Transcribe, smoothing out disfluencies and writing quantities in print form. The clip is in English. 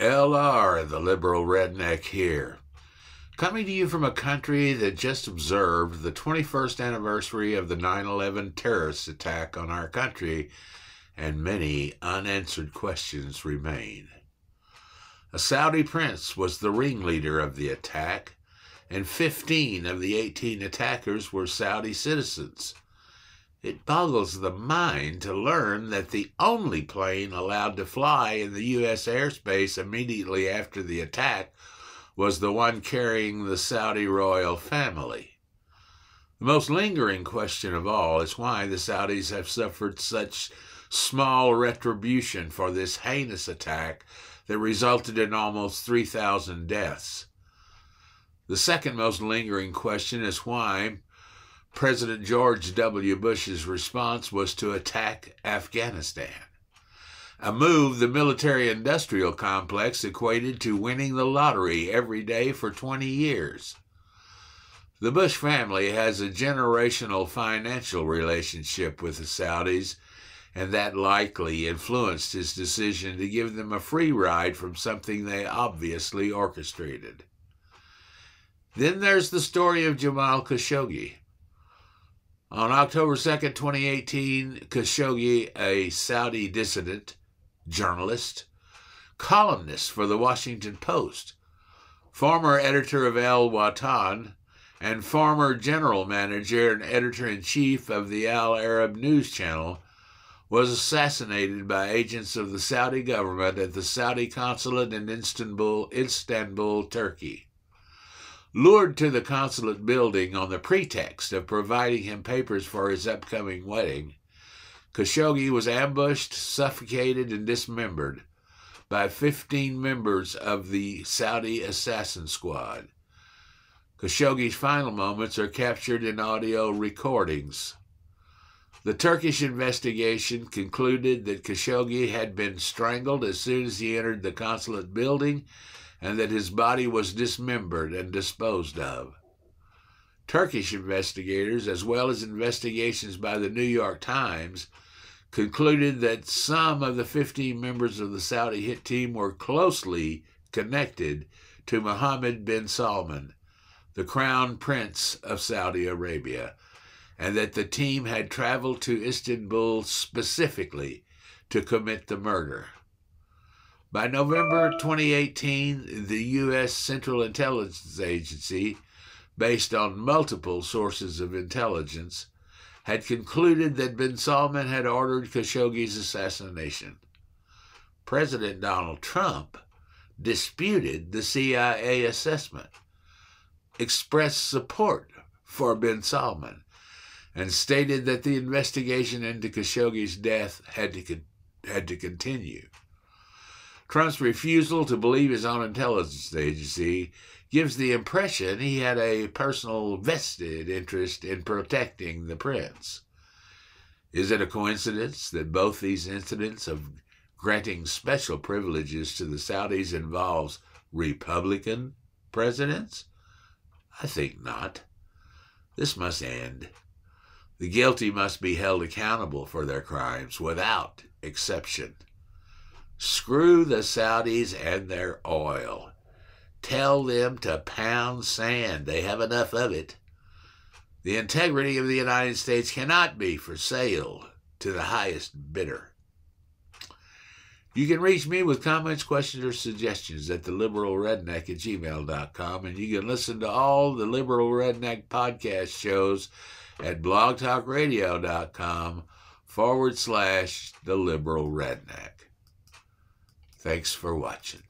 LR, the liberal redneck here, coming to you from a country that just observed the 21st anniversary of the 9/11 terrorist attack on our country, and many unanswered questions remain. A Saudi prince was the ringleader of the attack, and 15 of the 18 attackers were Saudi citizens. It boggles the mind to learn that the only plane allowed to fly in the U.S. airspace immediately after the attack was the one carrying the Saudi royal family. The most lingering question of all is why the Saudis have suffered such small retribution for this heinous attack that resulted in almost 3,000 deaths. The second most lingering question is why President George W. Bush's response was to attack Afghanistan, a move the military-industrial complex equated to winning the lottery every day for 20 years. The Bush family has a generational financial relationship with the Saudis, and that likely influenced his decision to give them a free ride from something they obviously orchestrated. Then there's the story of Jamal Khashoggi. On October 2nd, 2018, Khashoggi, a Saudi dissident, journalist, columnist for the Washington Post, former editor of El Watan, and former general manager and editor-in-chief of the Al Arab news channel, was assassinated by agents of the Saudi government at the Saudi consulate in Istanbul, Turkey. Lured to the consulate building on the pretext of providing him papers for his upcoming wedding, Khashoggi was ambushed, suffocated, and dismembered by 15 members of the Saudi assassin squad. Khashoggi's final moments are captured in audio recordings. The Turkish investigation concluded that Khashoggi had been strangled as soon as he entered the consulate building and that his body was dismembered and disposed of. Turkish investigators, as well as investigations by the New York Times, concluded that some of the 15 members of the Saudi hit team were closely connected to Mohammed bin Salman, the Crown Prince of Saudi Arabia, and that the team had traveled to Istanbul specifically to commit the murder. By November 2018, the U.S. Central Intelligence Agency, based on multiple sources of intelligence, had concluded that bin Salman had ordered Khashoggi's assassination. President Donald Trump disputed the CIA assessment, expressed support for bin Salman, and stated that the investigation into Khashoggi's death had to continue. Trump's refusal to believe his own intelligence agency gives the impression he had a personal vested interest in protecting the prince. Is it a coincidence that both these incidents of granting special privileges to the Saudis involves Republican presidents? I think not. This must end. The guilty must be held accountable for their crimes without exception. Screw the Saudis and their oil. Tell them to pound sand. They have enough of it. The integrity of the United States cannot be for sale to the highest bidder. You can reach me with comments, questions, or suggestions at theliberalredneck@gmail.com, and you can listen to all the Liberal Redneck podcast shows at blogtalkradio.com/theliberalredneck. Thanks for watching.